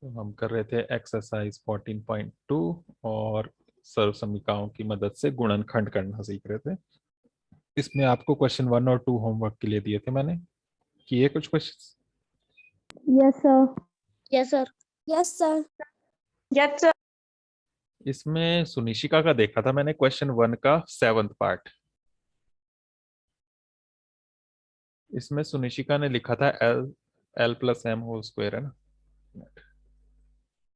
तो हम कर रहे थे एक्सरसाइज 14.2 और सर्व समीकरणों की मदद से गुणनखंड करना सीख रहे थे। इसमें आपको क्वेश्चन 1 और 2 होमवर्क के लिए दिए थे मैंने। किए कुछ question? Yes sir. Yes sir. Yes sir. Yes sir. इसमें सुनिशिका का देखा था मैंने क्वेश्चन 1 का 7th पार्ट। इसमें सुनिशिका ने लिखा था L plus M whole square, है ना,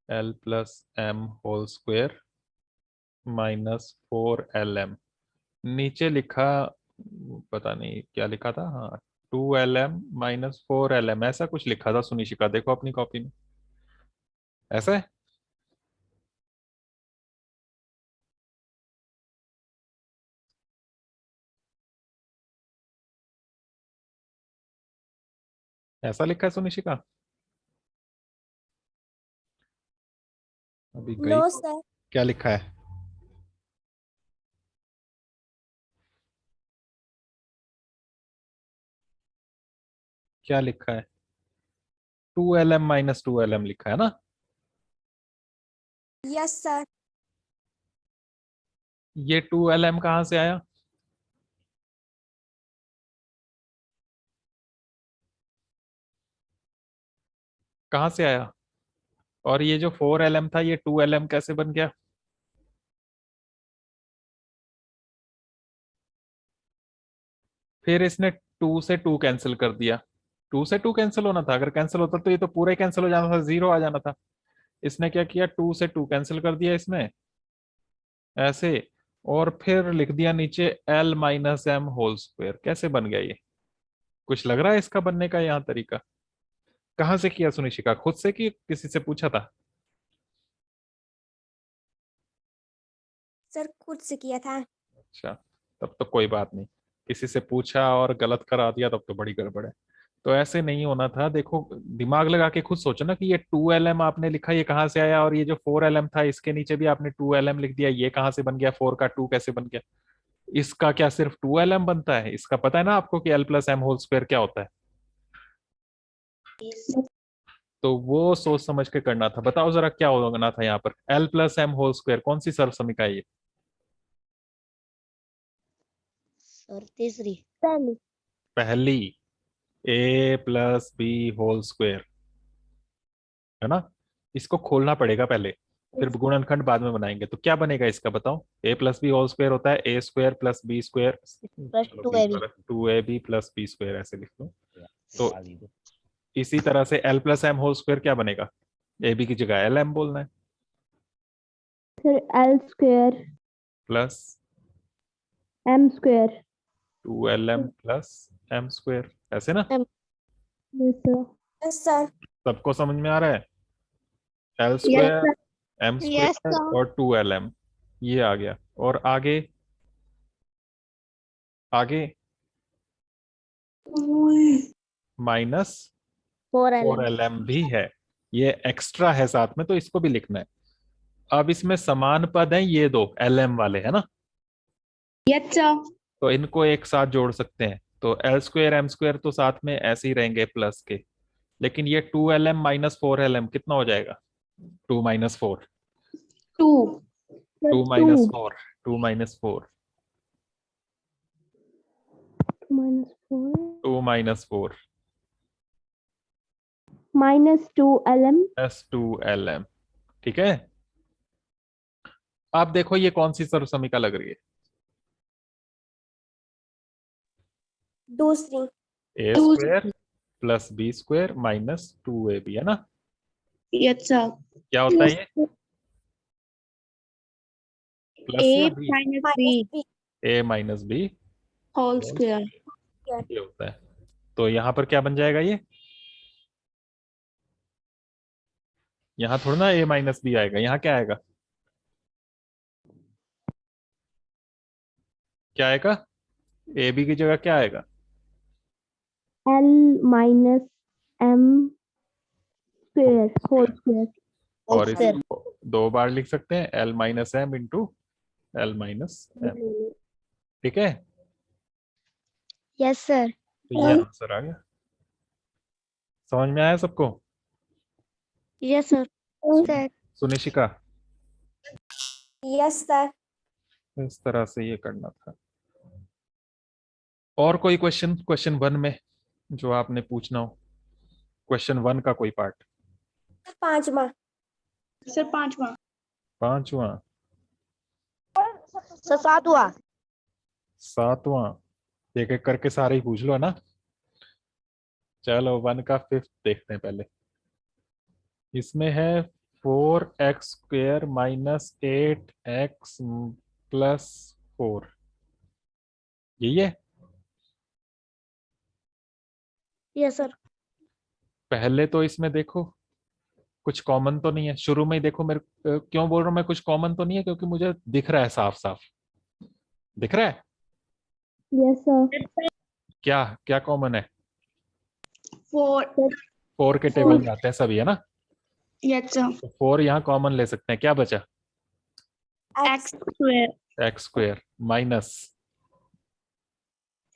L plus M whole square minus 4LM। नीचे लिखा, पता नहीं क्या लिखा था, हाँ 2LM माइनस 4LM, ऐसा कुछ लिखा था सुनिशिका, देखो अपनी कॉपी में। ऐसा है? ऐसा लिखा है सुनिशिका? अभी गई नो तो सर। क्या लिखा है? क्या लिखा है? 2LM माइनस 2LM लिखा है ना? Yes sir. ये 2LM कहाँ से आया? कहाँ से आया? और ये जो 4LM था, ये 2LM कैसे बन गया? फिर इसने 2 से 2 कैंसिल कर दिया। 2 से 2 कैंसिल होना था, अगर कैंसिल होता तो ये तो पूरा ही कैंसिल हो जाना था, 0 आ जाना था। इसने क्या किया, 2 से 2 कैंसिल कर दिया इसमें ऐसे, और फिर लिख दिया नीचे L minus M whole square. कैसे बन गया ये? कुछ लग रहा है इसका बनने का यहाँ तरीका? कहाँ से किया सुनिशिका, खुद से कि किसी से पूछा था? सर खुद से किया था। अच्छा, तब तो कोई बात नहीं। किसी से पूछा और गलत करा दिया तब तो बड़ी गड़बड़ है। तो ऐसे नहीं होना था, देखो दिमाग लगा के खुद सोचो ना कि ये 2LM आपने लिखा, ये कहाँ से आया, और ये जो 4LM था इसके नीचे भी आपने 2LM लिख दिया, ये कहाँ से बन गया, 4 का 2 कैसे बन गया? इसका क्या सिर्फ 2LM बनता है? इसका पता है ना आपको कि L plus M whole square क्या होता है? तो वो सोच समझ के करना था। बताओ जरा क्या होना था यहाँ पर? L plus M whole square कौन सी सर्व समीकरण है ये? सर तीसरी। पहली। पहली, A plus B whole square, है ना? इसको खोलना पड़ेगा पहले, फिर गुणनखंड बाद में बनाएंगे। तो क्या बनेगा इसका बताओ? A plus B whole square होता है A square plus B square, plus चलो two B A B. 2AB plus B square ऐसे लिख लो। तो इसी तरह से L plus M whole square क्या बनेगा? AB की जगह LM बोलना है, फिर L square plus M square. 2LM plus M square, ऐसे ना? Yes sir. Yes sir. सबको समझ में आ रहा है? L yes square, sir. M yes square sir. और 2LM, ये आ गया। और आगे, आगे माइनस 4LM। 4LM भी है, ये एक्स्ट्रा है साथ में, तो इसको भी लिखना है। अब इसमें समान पद हैं ये दो LM वाले, है ना? Yes sir. तो इनको एक साथ जोड़ सकते हैं, तो L स्क्वायर एम स्क्वायर तो साथ में ऐसे ही रहेंगे प्लस के, लेकिन ये 2LM माइनस 4LM कितना हो जाएगा? 2 minus 4, two. 2 two minus 4, 2 minus 4, minus 4 2 minus 4 minus 2LM। Plus 2LM। ठीक है, अब देखो ये कौन सी सर्व समीकरण लग रही है? दूसरी। A square plus B square minus 2AB, है ना? Yes sir. क्या होता है ये, प्लस या A B? Minus B A minus B whole square. ये होता है। तो यहां पर क्या बन जाएगा ये? यहां थोड़ा ना A माइनस बी आएगा, यहाँ क्या आएगा? क्या आएगा? ए बी की जगह क्या आएगा? L minus M square whole square. और स्क्वायर। इसको 2 बार लिख सकते हैं, L minus M into L minus M. ठीक है, यस सर। तो ये आंसर आ गया। समझ में आया सबको? Yes sir. Sir. Sunishika, yes sir. इस तरह से ये करना था। और कोई क्वेश्चन 1 में जो आपने पूछना हो, क्वेश्चन 1 का कोई पार्ट? पांचवा सर, पांचवा। पांचवा, सर सातवां। सातवां, एक एक करके सारे ही पूछ लो ना। चलो 1 का 5th देखते हैं पहले। इसमें है 4x² माइनस 8x प्लस 4, यही है। Yes sir. पहले तो इसमें देखो कुछ कॉमन तो नहीं है, शुरू में ही देखो। मेरे क्यों बोल रहा हूं मैं कुछ कॉमन तो नहीं है, क्योंकि मुझे दिख रहा है, साफ साफ दिख रहा है। Yes sir. क्या क्या कॉमन है? 4। 4 के टेबल में आते हैं सभी, है ना। Yes sir. तो 4 यहाँ कॉमन ले सकते हैं। क्या बचा? x² x² minus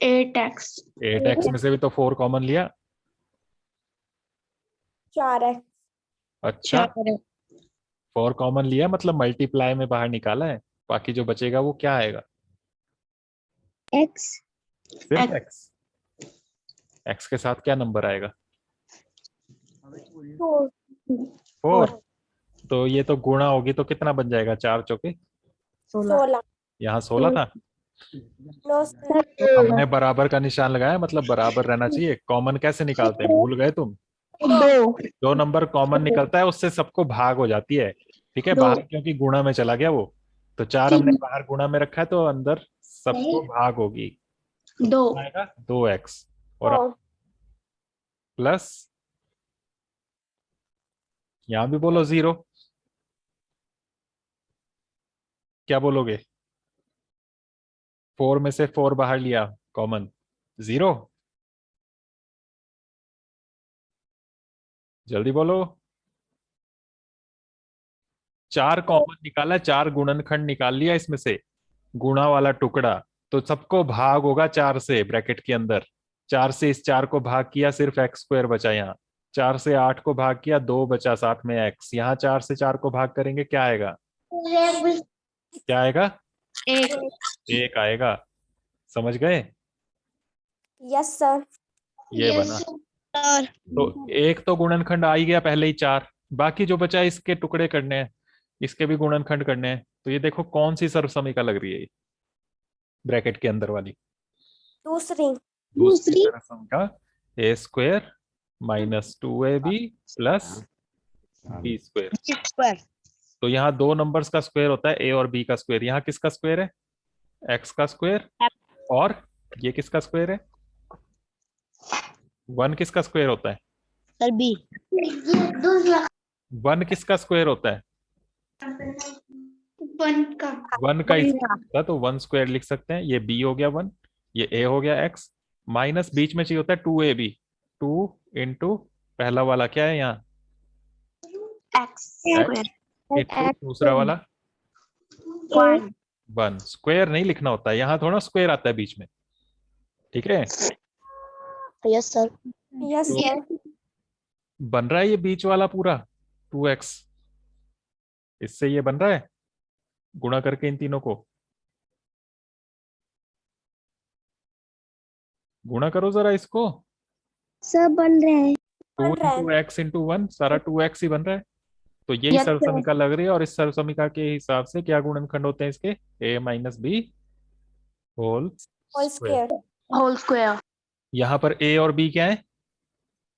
8x 8x में से भी तो 4 कॉमन लिया। 4x अच्छा, 4 कॉमन लिया मतलब मल्टीप्लाई में बाहर निकाला है। बाकी जो बचेगा वो क्या आएगा? x सिर्फ x। x के साथ क्या नंबर आएगा? 4। तो ये तो गुणा होगी तो कितना बन जाएगा? 4 चौके 16। यहाँ 16 था। No sir. तो हमने बराबर का निशान लगाया, मतलब बराबर रहना चाहिए। कॉमन कैसे निकालते हैं, भूल गए तुम? 2। जो नंबर कॉमन निकलता है उससे सबको भाग हो जाती है। ठीक है, बाहर क्योंकि गुणा में चला गया वो, तो 4 हमने बाहर गुणा में रखा है तो अंदर सबको भाग होगी। 2 आएगा 2x और प्लस, यहां भी बोलो 0। क्या बोलोगे? 4 में से 4 बाहर लिया कॉमन, 0। जल्दी बोलो। 4 कॉमन निकाला, 4 गुणनखंड निकाल लिया इसमें से, गुणा वाला टुकड़ा। तो सबको भाग होगा 4 से ब्रैकेट के अंदर। 4 से इस 4 को भाग किया, सिर्फ x² बचा यहाँ। 4 से 8 को भाग किया, 2 बचा, साथ में x। यहाँ 4 से 4 को भाग करेंगे, क्या आएगा? क्या आएगा? 1। 1 आएगा। समझ गए? Yes sir. ये बना। तो एक तो गुणनखंड आ ही गया पहले ही 4। बाकी जो बचा है इसके टुकड़े करने हैं, इसके भी गुणनखंड करने हैं। तो ये देखो कौन सी सर्वसमीका लग रही है ये, ब्रैकेट के अंदर वाली। दूसरी सर्वसमीका a² minus 2ab plus b²। तो यहाँ 2 नंबर्स का स्क्वायर होता है, a और b का स्क्वायर। यहाँ किसका स्क्वायर है? x का स्क्वायर। और ये किसका स्क्वायर है? 1 किसका स्क्वायर होता है? Sir B. 1 किसका स्क्वायर होता है? 1 का 1 का होता है तो 1² लिख सकते हैं। ये b हो गया 1, ये a हो गया x, माइनस बीच में चाहिए होता है 2ab। 2 इंटू पहला वाला क्या है यहाँ? x² इंटू दूसरा वाला 1। 1। स्क्वायर नहीं लिखना होता है यहाँ, थोड़ा स्क्वायर आता है बीच में। ठीक है, यस सर। Yes sir. बन रहा है ये बीच वाला पूरा 2x। इससे ये बन रहा है गुणा करके इन तीनों को। गुणा करो जरा इसको। सब बन रहे हैं। 2 इंटू एक्स इंटू 1, सारा 2x ही बन रहा है। तो यही Yes, sir. सर्वसमीका लग रही है। और इस सर्वसमीका के हिसाब से क्या गुणनखंड होते हैं इसके? a minus B whole whole square. Square. Whole square. यहाँ पर a और b क्या है?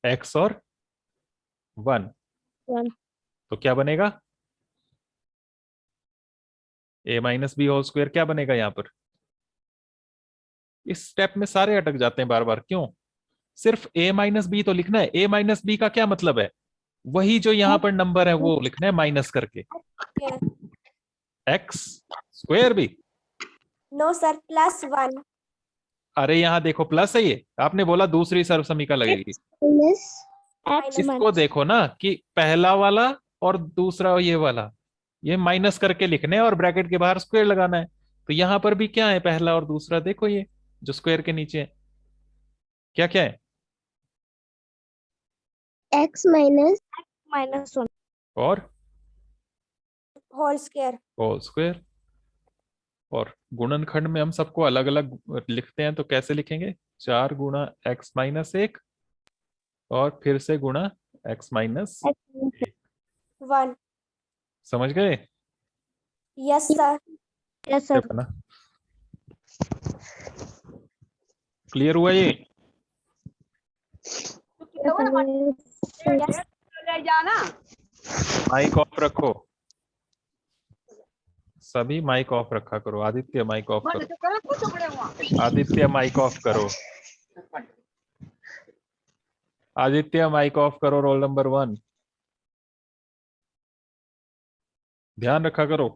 x और 1। 1। तो क्या बनेगा? a minus B whole square क्या बनेगा यहाँ पर? इस स्टेप में सारे अटक जाते हैं बार बार, क्यों? सिर्फ a माइनस बी तो लिखना है। a माइनस बी का क्या मतलब है? वही जो यहाँ पर नंबर है वो लिखना है माइनस करके। x स्क्वायर भी? No sir, +1। अरे यहाँ देखो प्लस है, ये आपने बोला दूसरी सर्वसमीका लगेगी। इसको देखो ना कि पहला वाला और दूसरा ये वाला, ये माइनस करके लिखने हैं और ब्रैकेट के बाहर स्क्वायर लगाना है। तो यहां पर भी क्या है, पहला और दूसरा देखो, ये जो स्क्वायर के नीचे है क्या क्या है? x minus 1। और होल स्क्वायर। Whole square. और गुणनखंड में हम सबको अलग अलग लिखते हैं, तो कैसे लिखेंगे? 4 गुणा x माइनस 1 और फिर से गुणा x माइनस 1। 1। समझ गए? Yes sir. यस ये सर। बना। क्लियर हुआ ये? माइक ऑफ रखो सभी, माइक ऑफ रखा करो। आदित्य माइक ऑफ करो। आदित्य माइक ऑफ करो। आदित्य माइक ऑफ करो। रोल नंबर 1 ध्यान रखा करो।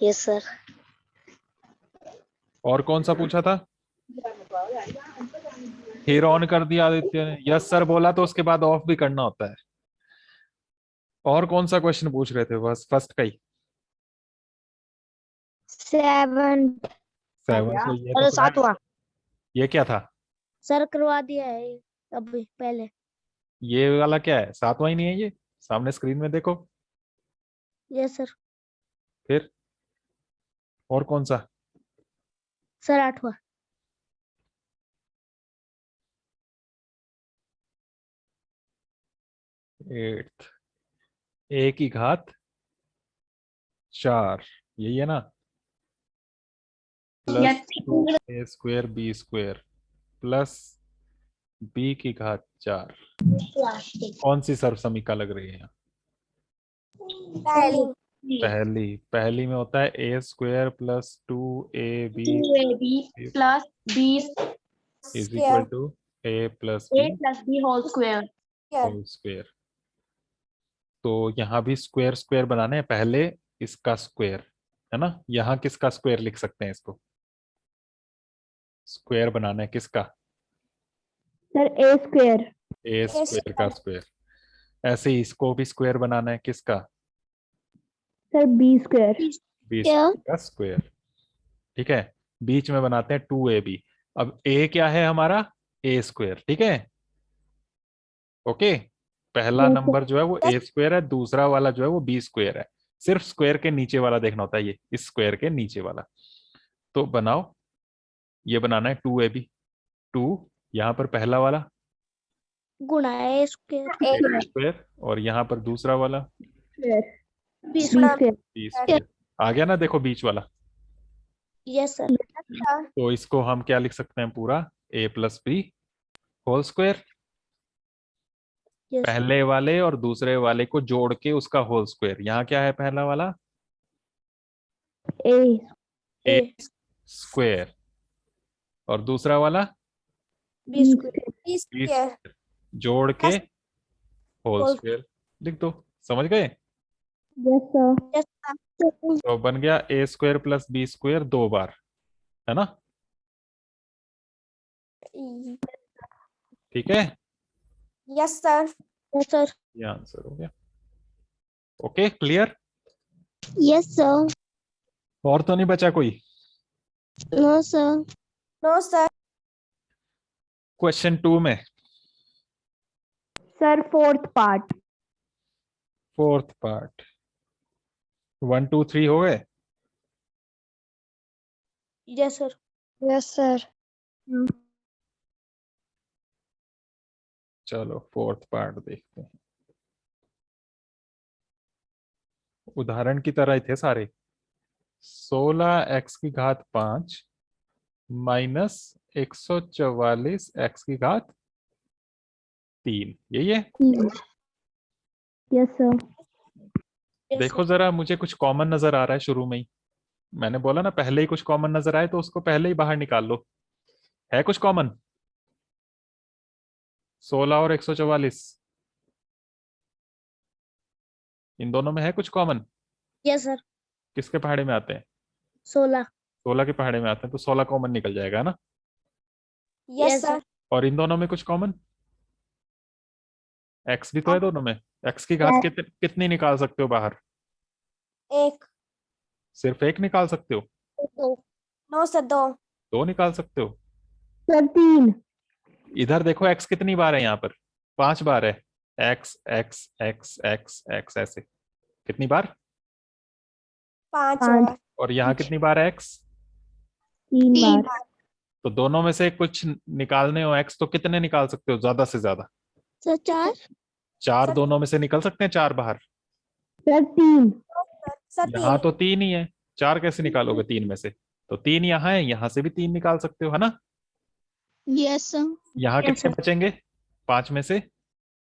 Yes sir. और कौन सा पूछा था? फिर ऑन कर दिया आदित्य ने। यस सर बोला तो उसके बाद ऑफ भी करना होता है। और कौन सा क्वेश्चन पूछ रहे थे? बस फर्स्ट का ही। 7। 7 तो ये अरे तो सातवां। ये क्या था? सर करवा दिया है अभी पहले। ये वाला क्या है? 7वां ही नहीं है ये? सामने स्क्रीन में देखो। Yes sir. फिर और कौन सा? सर 8वां। 8 a की घात 4, यही है ना? Plus 2a square b square plus b की घात 4। कौन सी सर्वसमीका लग रही है यहाँ? पहली। पहली में होता है a square plus 2ab plus B is equal to a plus b plus B whole square. Whole square. तो यहाँ भी स्क्वायर स्क्वायर बनाने हैं। पहले इसका स्क्वायर है ना, यहाँ किसका स्क्वायर लिख सकते हैं? इसको स्क्वायर बनाना है किसका? Sir A square. A square का स्क्वायर। ऐसे ही इसको भी स्क्वायर बनाना है किसका? Sir B square. B square का स्क्वायर। ठीक है, बीच में बनाते हैं 2ab। अब a क्या है हमारा? ए स्क्वायर। ठीक है, ओके। पहला नंबर जो है वो ए स्क्वायर है, दूसरा वाला जो है वो बी स्क्वायर है। सिर्फ स्क्वायर के नीचे वाला देखना होता है, ये इस स्क्वायर के नीचे वाला। तो बनाओ, ये बनाना है 2ab। 2 यहाँ पर पहला वाला गुणा ए स्क्वायर। ए स्क्वायर, और यहाँ पर दूसरा वाला बी स्क्वायर। B square. आ गया ना? देखो बीच वाला। Yes sir. तो इसको हम क्या लिख सकते हैं? पूरा a plus B whole square. Yes पहले वाले और दूसरे वाले को जोड़ के उसका होल स्क्वायर। यहाँ क्या है? पहला वाला ए ए स्क्वायर और दूसरा वाला बी स्क्वायर। बी स्क्वायर, जोड़ के होल Whole स्क्वायर लिख दो। समझ गए? Yes sir. Yes sir. तो बन गया A square plus B square 2 बार, है ना? ठीक है, यस सर। Yes sir. ये आंसर हो गया। Okay, clear? Yes sir. और तो नहीं बचा कोई? No sir. No sir. Question 2 में sir fourth part. Fourth part 1 2 3 हो गए? Yes sir. Yes sir. चलो फोर्थ पार्ट देखते हैं। उदाहरण की तरह ही थे सारे। 16x की घात 5 माइनस 144 x की घात 3, यही है? Yes sir. देखो जरा, मुझे कुछ कॉमन नजर आ रहा है शुरू में ही। मैंने बोला ना, पहले ही कुछ कॉमन नजर आए तो उसको पहले ही बाहर निकाल लो। है कुछ कॉमन? 16 और 144, इन दोनों में है कुछ कॉमन? Yes sir. किसके पहाड़े में आते हैं? 16। 16 के पहाड़े में आते हैं, तो 16 कॉमन निकल जाएगा, है ना? Yes sir. और इन दोनों में कुछ कॉमन? x भी तो है दोनों में। x की घात कितनी निकाल सकते हो बाहर? 1। सिर्फ 1 निकाल सकते हो? No sir 2। 2 निकाल सकते हो? सर 3। इधर देखो x कितनी बार है? यहाँ पर 5 बार है। x x x x x ऐसे कितनी बार? 5 5 बार। और यहाँ कितनी बार है x? 3 3 बार। तो दोनों में से कुछ निकालने हो x तो कितने निकाल सकते हो ज्यादा से ज्यादा? सर 4 4 सर- दोनों में से निकल सकते हैं, 4 बाहर। सर 3 सर यहाँ 3। तो 3 ही है, 4 कैसे निकालोगे 3 में से? तो 3 यहाँ है, यहाँ से भी 3 निकाल सकते हो, है ना? Yes sir. यहाँ Yes, कितने sir. बचेंगे 5 में से?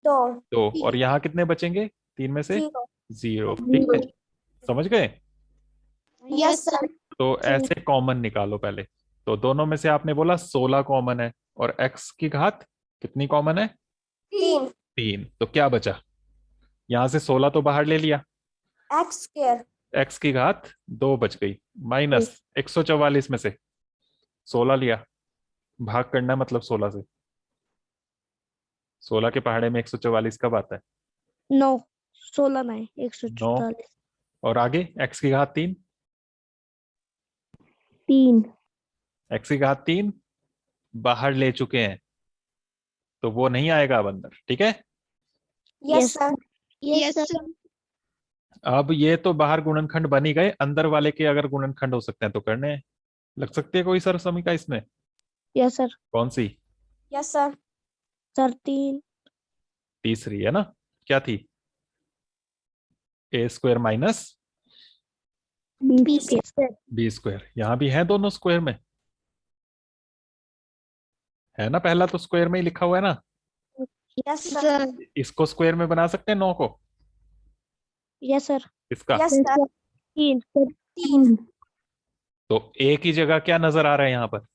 2। 2। और यहाँ कितने बचेंगे 3 में से? 0। 0। ठीक है, समझ गए? Yes sir. तो ऐसे कॉमन निकालो पहले। तो दोनों में से आपने बोला 16 कॉमन है, और x की घात कितनी कॉमन है? 3 3। तो क्या बचा? यहां से 16 तो बाहर ले लिया, x स्क्वायर। x की घात 2 बच गई, माइनस 144 में से 16 लिया, भाग करना मतलब 16 से। 16 के पहाड़े में 144 कब आता है? 9 16 नहीं 9। 144 और आगे x की घात 3, 3 x की घात 3 बाहर ले चुके हैं, तो वो नहीं आएगा अब अंदर। ठीक है, यस सर। Yes sir. अब ये तो बाहर गुणनखंड बन ही गए, अंदर वाले के अगर गुणनखंड हो सकते हैं तो करने हैं। लग सकती है कोई सर समीका इसमें? Yes sir. कौन सी? Yes sir. सर 3 तीसरी है ना, क्या थी? a square minus B square. B square. यहां भी है दोनों स्क्वायर में, है ना? पहला तो स्क्वायर में ही लिखा हुआ है ना। Yes sir. इसको स्क्वायर में बना सकते हैं 9 को। Yes sir. इसका यस सर। 3 3 तो a की जगह क्या नजर आ रहा है यहाँ पर?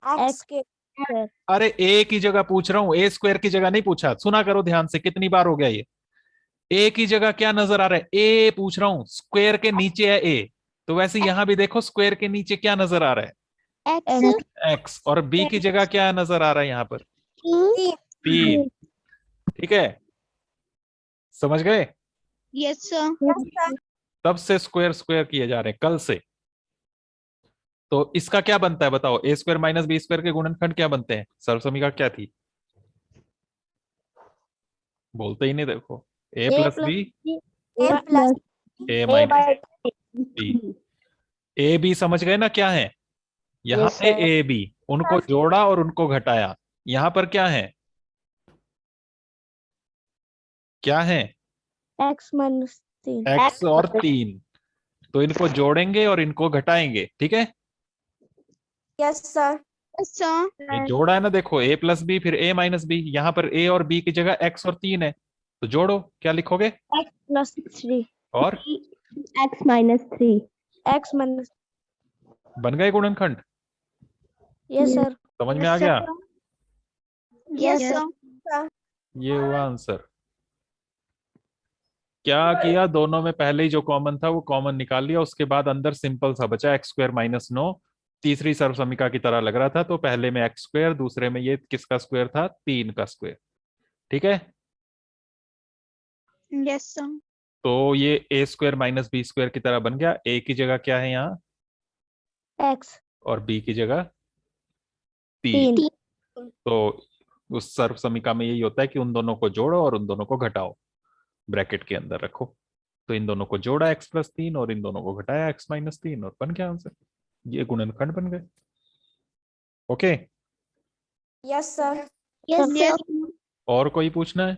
x square. अरे a की जगह पूछ रहा हूँ, a स्क्वायर की जगह नहीं पूछा। सुना करो ध्यान से, कितनी बार हो गया ये। a की जगह क्या नजर आ रहा है? a पूछ रहा हूँ, स्क्वायर के नीचे है a। तो वैसे यहां भी देखो, स्क्वायर के नीचे क्या नजर आ रहा है? X x। और b की जगह क्या नजर आ रहा है यहाँ पर? 3। 3। ठीक है, समझ गए? Yes sir. Yes sir. तब से स्क्वायर स्क्वायर किए जा रहे हैं, कल से। तो इसका क्या बनता है बताओ? a square minus B square के गुणनखंड क्या बनते हैं? सर्वसमीका क्या थी? बोलते ही नहीं, देखो। a plus B a plus a minus B. A B समझ गए ना क्या है? यहां Yes, थे sir. ए बी, उनको जोड़ा और उनको घटाया। यहां पर क्या है? क्या है? एक्स माइनस 3 x और 3। तो इनको जोड़ेंगे और इनको घटाएंगे, ठीक है? Yes sir. ये जोड़ा है ना, देखो a प्लस बी फिर a माइनस बी। यहां पर a और b की जगह x और 3 है, तो जोड़ो, क्या लिखोगे? एक्स प्लस 3 और एक्स माइनस 3 एक्स माइनस। बन गए गुणनखंड। Yes sir. समझ में आ गया? Yes sir. ये हुआ आंसर। क्या किया, दोनों में पहले ही जो कॉमन था वो कॉमन निकाल लिया, उसके बाद अंदर सिंपल सा बचा x स्क्वायर माइनस 9। तीसरी सर्वसमीका की तरह लग रहा था, तो पहले में x स्क्वायर, दूसरे में ये किसका स्क्वायर था? 3 का स्क्वायर। ठीक है, यस सर। तो ये a square minus B square की तरह बन गया। a की जगह क्या है यहाँ? एक्स और b की जगह 3। 3 तो उस सर्वसमीका में यही होता है कि उन दोनों को जोड़ो और उन दोनों को घटाओ, ब्रैकेट के अंदर रखो। तो इन दोनों को जोड़ा x प्लस 3 और इन दोनों को घटाया x माइनस 3, और बन गया आंसर। ये गुणनखंड बन गए। Okay, yes sir. Yes sir. और कोई पूछना है?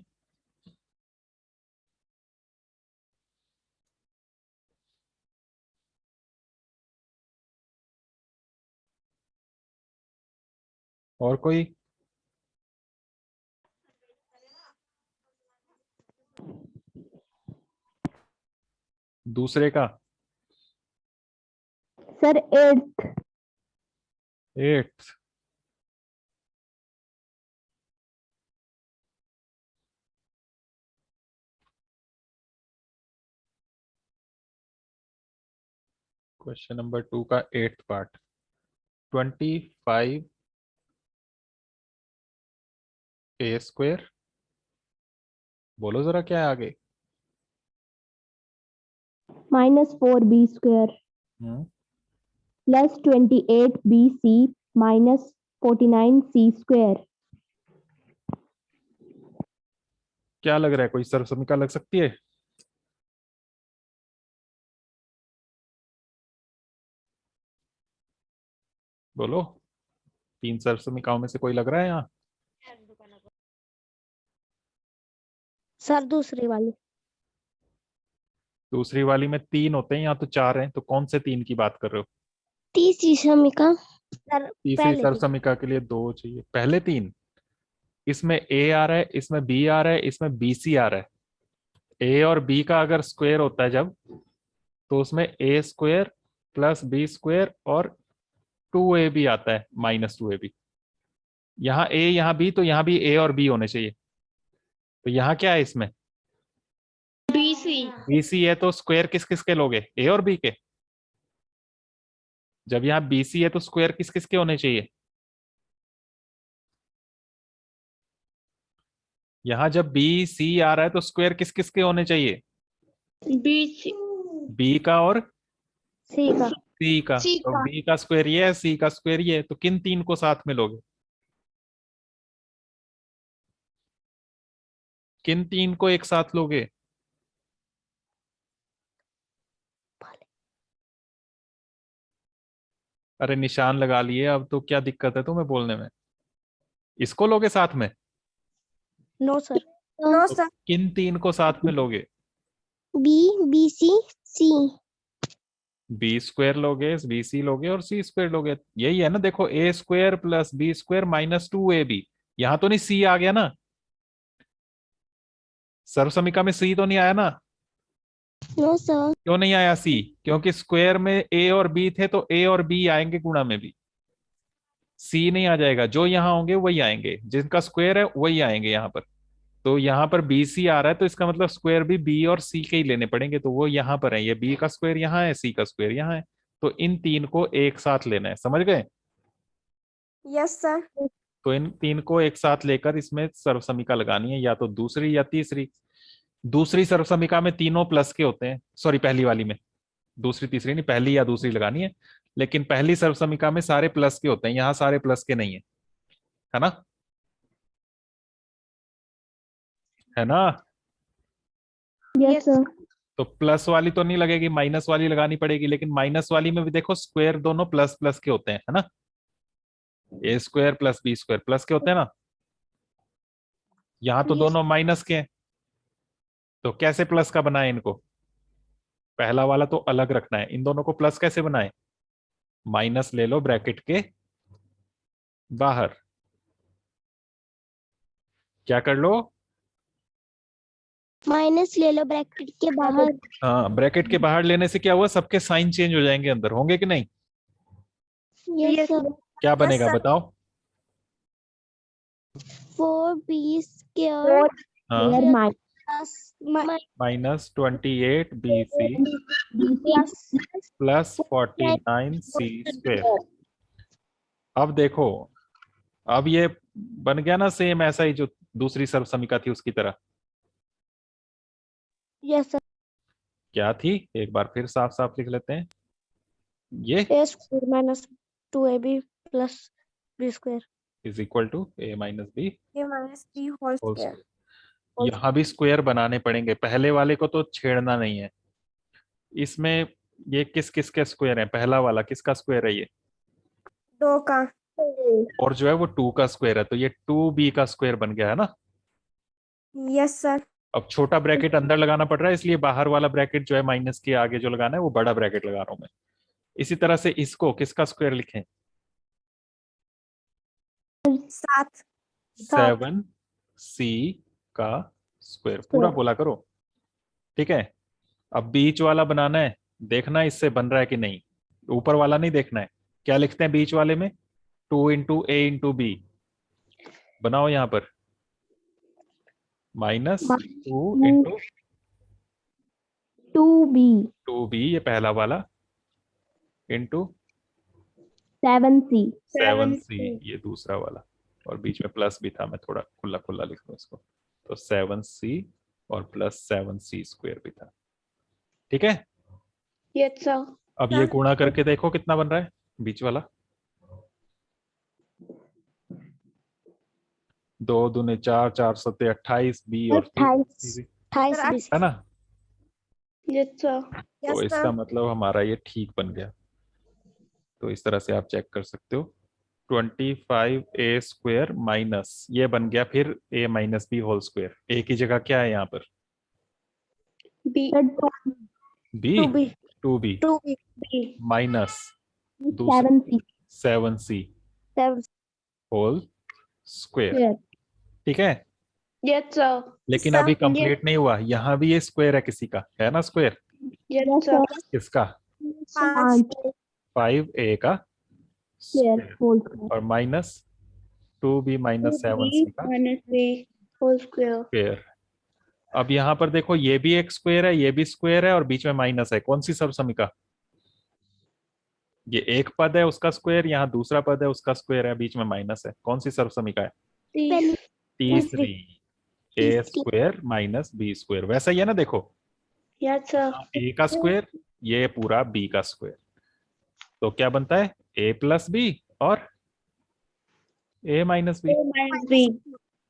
और कोई? दूसरे का sir 8th 8th। Question number 2 का 8th पार्ट। 25 a स्क्वायर, बोलो जरा क्या है आगे? Minus 4b square plus 28bc minus 49c square. क्या लग रहा है, कोई सर्वसमीका लग सकती है? बोलो, 3 सर्वसमीकाओं में से कोई लग रहा है यहाँ? सर दूसरी वाली। दूसरी वाली में 3 होते हैं, यहाँ तो 4 हैं, तो कौन से 3 की बात कर रहे हो? तीसरी समीका सर तीसरी पहले सर्वसमीका के लिए 2 चाहिए, पहले 3। इसमें ए आ रहा है, इसमें बी आ रहा है, इसमें बी सी आ रहा है। ए और बी का अगर स्क्वायर होता है जब, तो उसमें ए स्क्वायर प्लस बी स्क्वायर और 2ab आता है माइनस 2ab। यहाँ ए यहाँ बी, तो यहाँ भी ए और बी होने चाहिए। तो यहाँ क्या है इसमें? BC बी सी है, तो स्क्वायर किस किस के लोगे? ए और बी के। जब यहाँ बी सी है तो स्क्वायर किस किस के होने चाहिए? यहाँ जब बी सी आ रहा है तो स्क्वायर किस किस के होने चाहिए? BC बी का और सी का सी का। C तो का। बी का स्क्वायर ये है, सी का स्क्वायर ये है, तो किन 3 को साथ में लोगे? किन 3 को एक साथ लोगे? अरे निशान लगा लिए, अब तो क्या दिक्कत है तुम्हें बोलने में? इसको लोगे साथ में? नो सर नो तो सर। किन 3 को साथ में लोगे? B B C C B square लोगे, बी सी लोगे और सी स्क्वायर लोगे। यही है ना, देखो, A square plus B square minus 2ab। यहां तो नहीं सी आ गया ना? सर्वसमीका में सी तो नहीं आया ना? नो सर क्यों नहीं आया सी? क्योंकि स्क्वायर में ए और बी थे, तो ए और बी आएंगे गुणा में भी। सी नहीं आ जाएगा, जो यहाँ होंगे वही आएंगे, जिनका स्क्वायर है वही आएंगे यहाँ पर। तो यहाँ पर बी सी आ रहा है, तो इसका मतलब स्क्वायर भी बी और सी के ही लेने पड़ेंगे, तो वो यहाँ पर है। ये बी का स्क्वायर यहाँ है, सी का स्क्वायर यहाँ है, तो इन 3 को एक साथ लेना है, समझ गए? Yes sir. तो इन 3 को एक साथ लेकर इसमें सर्वसमीका लगानी है, या तो दूसरी या तीसरी। दूसरी सर्वसमीका में तीनों प्लस के होते हैं, सॉरी पहली वाली में। दूसरी तीसरी नहीं, पहली या दूसरी लगानी है। लेकिन पहली सर्वसमीका में सारे प्लस के होते हैं, यहाँ सारे प्लस के नहीं है ना? है ना? यस सर तो प्लस वाली तो नहीं लगेगी, माइनस वाली लगानी पड़ेगी। लेकिन माइनस वाली में भी देखो, स्क्वायर दोनों प्लस प्लस के होते हैं, है ना? A square plus B square plus के होते हैं ना? यहाँ तो दोनों माइनस के हैं, तो कैसे प्लस का बनाए इनको? पहला वाला तो अलग रखना है, इन दोनों को प्लस कैसे बनाए? माइनस ले लो ब्रैकेट के बाहर। क्या कर लो? माइनस ले लो ब्रैकेट के बाहर। हाँ, ब्रैकेट के बाहर लेने से क्या हुआ, सबके साइन चेंज हो जाएंगे, अंदर होंगे कि नहीं? यस सर क्या बनेगा sir. बताओ? 4b स्क्वायर हाँ, plus minus 28 B C plus 49 C square. अब देखो, अब ये बन गया ना सेम ऐसा ही जो दूसरी सर्वसमीका थी उसकी तरह। यस सर क्या थी, एक बार फिर साफ साफ लिख लेते हैं। ये a square minus 2ab plus b square is equal to A minus B A minus B whole whole square. Square. यहाँ भी स्क्वायर बनाने पड़ेंगे, पहले वाले को तो छेड़ना नहीं है। इसमें ये किस किस के स्क्वायर है? पहला वाला किसका स्क्वायर है? ये 2 का। और जो है वो 2 का स्क्वायर है, तो ये 2b का स्क्वायर बन गया है ना? Yes sir. अब छोटा ब्रैकेट अंदर लगाना पड़ रहा है, इसलिए बाहर वाला ब्रैकेट जो है माइनस के आगे जो लगाना है वो बड़ा ब्रैकेट लगा रहा हूं मैं। इसी तरह से इसको किसका स्क्वायर लिखें? 7। 7c का स्क्वायर पूरा बोला करो, ठीक है? अब बीच वाला बनाना है, देखना इससे बन रहा है कि नहीं। ऊपर वाला नहीं देखना है। क्या लिखते हैं बीच वाले में? 2 इंटू ए इंटू बी। बनाओ यहां पर, माइनस 2 इंटू 2b 2b, ये पहला वाला, इंटू 7c 7c, ये दूसरा वाला। और बीच में प्लस भी था, मैं थोड़ा खुला खुला लिख दूं इसको। तो 7c और प्लस 7c स्क्वायर भी था, ठीक है? Yes sir. अब ये गुणा करके देखो कितना बन रहा है बीच वाला। 2 दूने 4, 4 सत्ते 28, बी और सी 28 है ना? Yes sir. तो इसका मतलब हमारा ये ठीक बन गया। तो इस तरह से आप चेक कर सकते हो। 25a स्क्वायर माइनस ये बन गया फिर a minus B whole square. a की जगह क्या है यहाँ पर? B sir b 2b 2b 2b B minus दूसरा 7c 7c 7 whole square. square ठीक है, yes sir लेकिन sir, अभी कंप्लीट नहीं हुआ। यहाँ भी ये स्क्वायर है, किसी का है ना स्क्वायर? yes sir किसका? 5 5a का square स्क्वायर whole square और minus 2b minus 7c B का minus B whole square square. अब यहाँ पर देखो ये भी एक स्क्वायर है, ये भी स्क्वायर है और बीच में माइनस है। कौन सी सबसमिका? ये एक पद है उसका स्क्वायर, यहाँ दूसरा पद है उसका स्क्वायर है, बीच में माइनस है। कौन सी सबसमिका है? पहली तीसरी। ए स्क्वायर माइनस बी स्क्वायर। वैसा ही है ना, देखो yes sir ए का स्क्वायर, ये पूरा बी का स्क्वायर। तो क्या बनता है? ए प्लस बी और A minus B. A minus B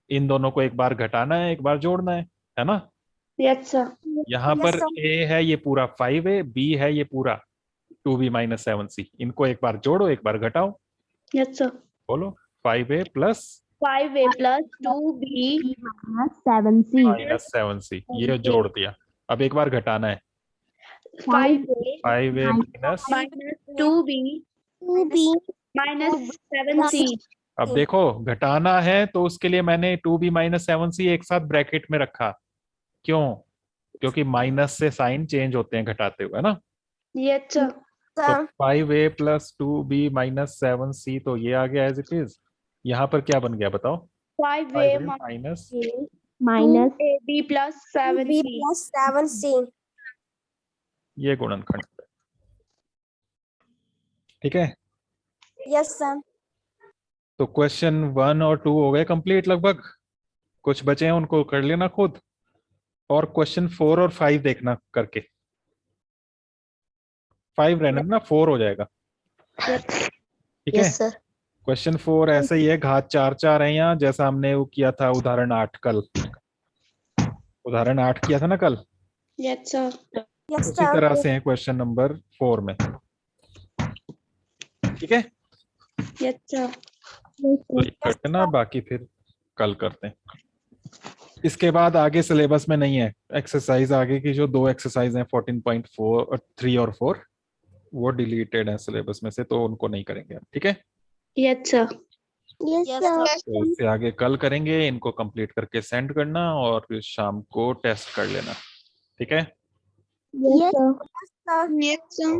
इन दोनों को एक बार घटाना है, एक बार जोड़ना है ना? yes sir यहाँ Yes, पर sir. ए है ये पूरा 5a, बी है ये पूरा 2b माइनस 7c। इनको एक बार जोड़ो, एक बार घटाओ। yes sir बोलो 5a plus 5A plus 2B minus 7c minus 7c, ये जोड़ दिया। अब एक बार घटाना है। 5A 5a minus, minus 2B 2b minus 7C अब देखो घटाना है तो उसके लिए मैंने 2b माइनस 7c एक साथ ब्रैकेट में रखा। क्यों? क्योंकि माइनस से साइन चेंज होते हैं घटाते हुए, है ना? yes sir तो sir 5a plus 2b minus 7c, तो ये आ गया एज इट इज। यहाँ पर क्या बन गया बताओ? 5A 5a minus minus 2AB plus 2b 7C plus 7c ये गुणनखंड। ठीक है, yes sir तो क्वेश्चन 1 और 2 हो गए कंप्लीट लगभग। कुछ बचे हैं उनको कर लेना खुद, और क्वेश्चन 4 और 5 देखना करके। 5 रहने देना, 4 हो जाएगा। ठीक है, sir क्वेश्चन 4 ऐसे ही है, घात 4 4 है यहाँ, जैसा हमने वो किया था उदाहरण 8 कल। उदाहरण 8 किया था ना कल, yes sir yes उसी sir तरह से है क्वेश्चन नंबर 4 में। ठीक है, yes sir तो ये कर देना, बाकी फिर कल करते हैं। इसके बाद आगे सिलेबस में नहीं है एक्सरसाइज। आगे की जो 2 एक्सरसाइज हैं 14.4 3 और 4 वो डिलीटेड है सिलेबस में से, तो उनको नहीं करेंगे हम। ठीक है, yes sir yes sir तो इससे आगे कल करेंगे। इनको कंप्लीट करके सेंड करना और फिर शाम को टेस्ट कर लेना। ठीक है, yes sir sir yes sir